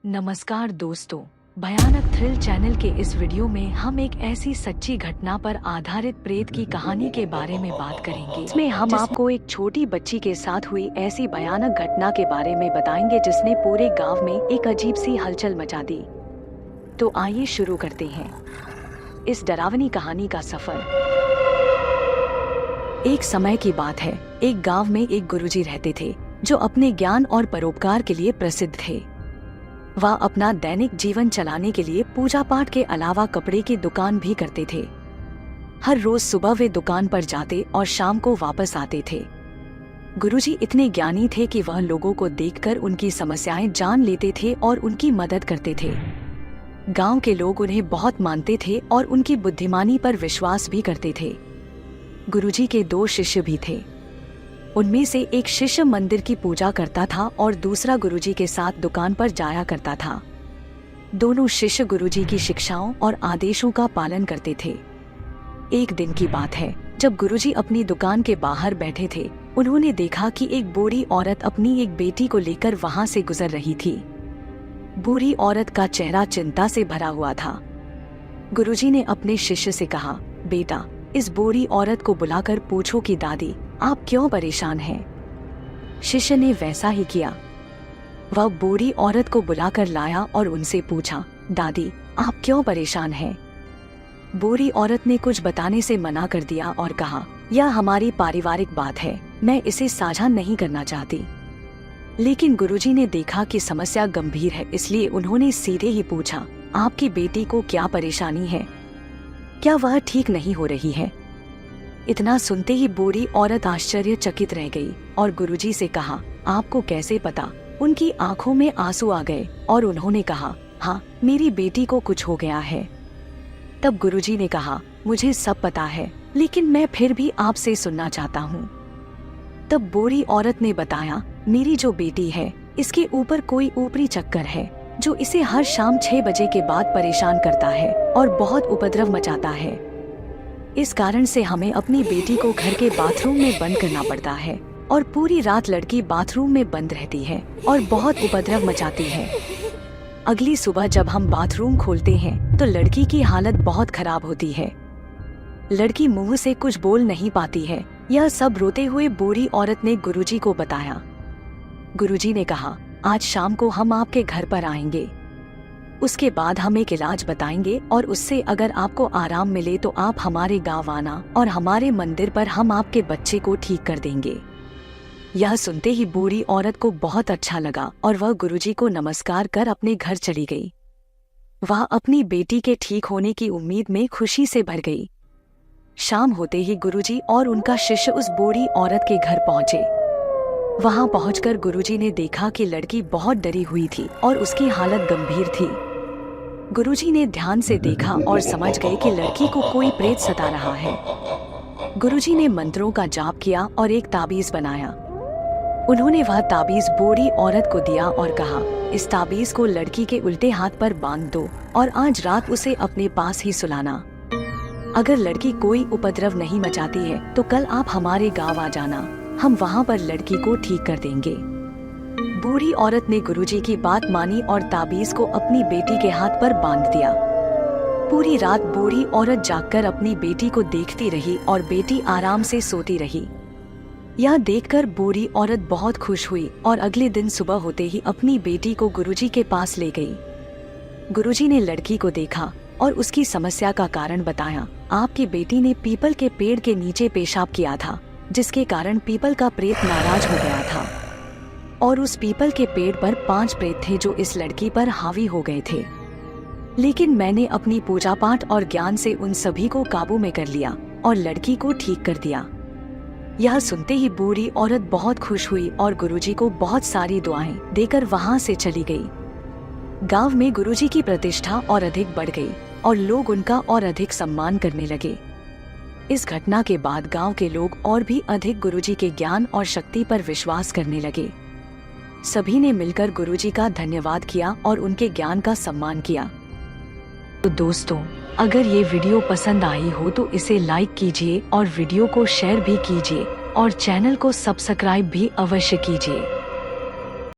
नमस्कार दोस्तों, भयानक थ्रिल चैनल के इस वीडियो में हम एक ऐसी सच्ची घटना पर आधारित प्रेत की कहानी के बारे में बात करेंगे। इसमें हम आपको एक छोटी बच्ची के साथ हुई ऐसी भयानक घटना के बारे में बताएंगे जिसने पूरे गांव में एक अजीब सी हलचल मचा दी। तो आइए शुरू करते हैं इस डरावनी कहानी का सफर। एक समय की बात है, एक गांव में एक गुरुजी रहते थे जो अपने ज्ञान और परोपकार के लिए प्रसिद्ध थे। वह अपना दैनिक जीवन चलाने के लिए पूजा पाठ के अलावा कपड़े की दुकान भी करते थे। हर रोज सुबह वे दुकान पर जाते और शाम को वापस आते थे। गुरुजी इतने ज्ञानी थे कि वह लोगों को देखकर उनकी समस्याएं जान लेते थे और उनकी मदद करते थे। गांव के लोग उन्हें बहुत मानते थे और उनकी बुद्धिमानी पर विश्वास भी करते थे। गुरुजी के दो शिष्य भी थे। उनमें से एक शिष्य मंदिर की पूजा करता था और दूसरा गुरुजी के साथ दुकान पर जाया करता था। दोनों शिष्य गुरुजी की शिक्षाओं और आदेशों का पालन करते थे। एक दिन की बात है, जब गुरुजी अपनी दुकान के बाहर बैठे थे, उन्होंने देखा कि एक बूढ़ी औरत अपनी एक बेटी को लेकर वहां से गुजर रही थी। बूढ़ी औरत का चेहरा चिंता से भरा हुआ था। गुरुजी ने अपने शिष्य से कहा, बेटा, इस बूढ़ी औरत को बुलाकर पूछो कि दादी, आप क्यों परेशान हैं? शिष्य ने वैसा ही किया। वह बूढ़ी औरत को बुलाकर लाया और उनसे पूछा, दादी, आप क्यों परेशान हैं? बूढ़ी औरत ने कुछ बताने से मना कर दिया और कहा, यह हमारी पारिवारिक बात है, मैं इसे साझा नहीं करना चाहती। लेकिन गुरुजी ने देखा कि समस्या गंभीर है, इसलिए उन्होंने सीधे ही पूछा, आपकी बेटी को क्या परेशानी है? क्या वह ठीक नहीं हो रही है? इतना सुनते ही बूढ़ी औरत आश्चर्यचकित रह गई और गुरुजी से कहा, आपको कैसे पता? उनकी आंखों में आंसू आ गए और उन्होंने कहा, हाँ, मेरी बेटी को कुछ हो गया है। तब गुरुजी ने कहा, मुझे सब पता है, लेकिन मैं फिर भी आपसे सुनना चाहता हूँ। तब बूढ़ी औरत ने बताया, मेरी जो बेटी है, इसके ऊपर कोई ऊपरी चक्कर है जो इसे हर शाम 6 बजे के बाद परेशान करता है और बहुत उपद्रव मचाता है। इस कारण से हमें अपनी बेटी को घर के बाथरूम में बंद करना पड़ता है और पूरी रात लड़की बाथरूम में बंद रहती है और बहुत उपद्रव मचाती है। अगली सुबह जब हम बाथरूम खोलते हैं तो लड़की की हालत बहुत खराब होती है। लड़की मुंह से कुछ बोल नहीं पाती है। यह सब रोते हुए बूढ़ी औरत ने गुरुजी को बताया। गुरुजी ने कहा, आज शाम को हम आपके घर पर आएंगे। उसके बाद हम एक इलाज बताएंगे और उससे अगर आपको आराम मिले तो आप हमारे गांव आना और हमारे मंदिर पर हम आपके बच्चे को ठीक कर देंगे। यह सुनते ही बूढ़ी औरत को बहुत अच्छा लगा और वह गुरुजी को नमस्कार कर अपने घर चली गई। वह अपनी बेटी के ठीक होने की उम्मीद में खुशी से भर गई। शाम होते ही गुरुजी और उनका शिष्य उस बूढ़ी औरत के घर पहुंचे। वहां पहुंचकर गुरुजी ने देखा कि लड़की बहुत डरी हुई थी और उसकी हालत गंभीर थी। गुरुजी ने ध्यान से देखा और समझ गए कि लड़की को कोई प्रेत सता रहा है। गुरुजी ने मंत्रों का जाप किया और एक ताबीज बनाया। उन्होंने वह ताबीज बूढ़ी औरत को दिया और कहा, इस ताबीज को लड़की के उल्टे हाथ पर बांध दो और आज रात उसे अपने पास ही सुलाना। अगर लड़की कोई उपद्रव नहीं मचाती है तो कल आप हमारे गाँव आ जाना, हम वहाँ पर लड़की को ठीक कर देंगे। बूढ़ी औरत ने गुरुजी की बात मानी और ताबीज को अपनी बेटी के हाथ पर बांध दिया। पूरी रात बूढ़ी औरत जागकर अपनी बेटी को देखती रही और बेटी आराम से सोती रही। यह देखकर बूढ़ी औरत बहुत खुश हुई और अगले दिन सुबह होते ही अपनी बेटी को गुरुजी के पास ले गई। गुरुजी ने लड़की को देखा और उसकी समस्या का कारण बताया। आपकी बेटी ने पीपल के पेड़ के नीचे पेशाब किया था, जिसके कारण पीपल का प्रेत नाराज हो गया था और उस पीपल के पेड़ पर 5 प्रेत थे जो इस लड़की पर हावी हो गए थे। लेकिन मैंने अपनी पूजा पाठ और ज्ञान से उन सभी को काबू में कर लिया और लड़की को ठीक कर दिया। यह सुनते ही बूढ़ी औरत बहुत खुश हुई और गुरुजी को बहुत सारी दुआएं देकर वहां से चली गई। गांव में गुरुजी की प्रतिष्ठा और अधिक बढ़ गई और लोग उनका और अधिक सम्मान करने लगे। इस घटना के बाद गांव के लोग और भी अधिक गुरुजी के ज्ञान और शक्ति पर विश्वास करने लगे। सभी ने मिलकर गुरुजी का धन्यवाद किया और उनके ज्ञान का सम्मान किया। तो दोस्तों, अगर ये वीडियो पसंद आई हो तो इसे लाइक कीजिए और वीडियो को शेयर भी कीजिए और चैनल को सब्सक्राइब भी अवश्य कीजिए।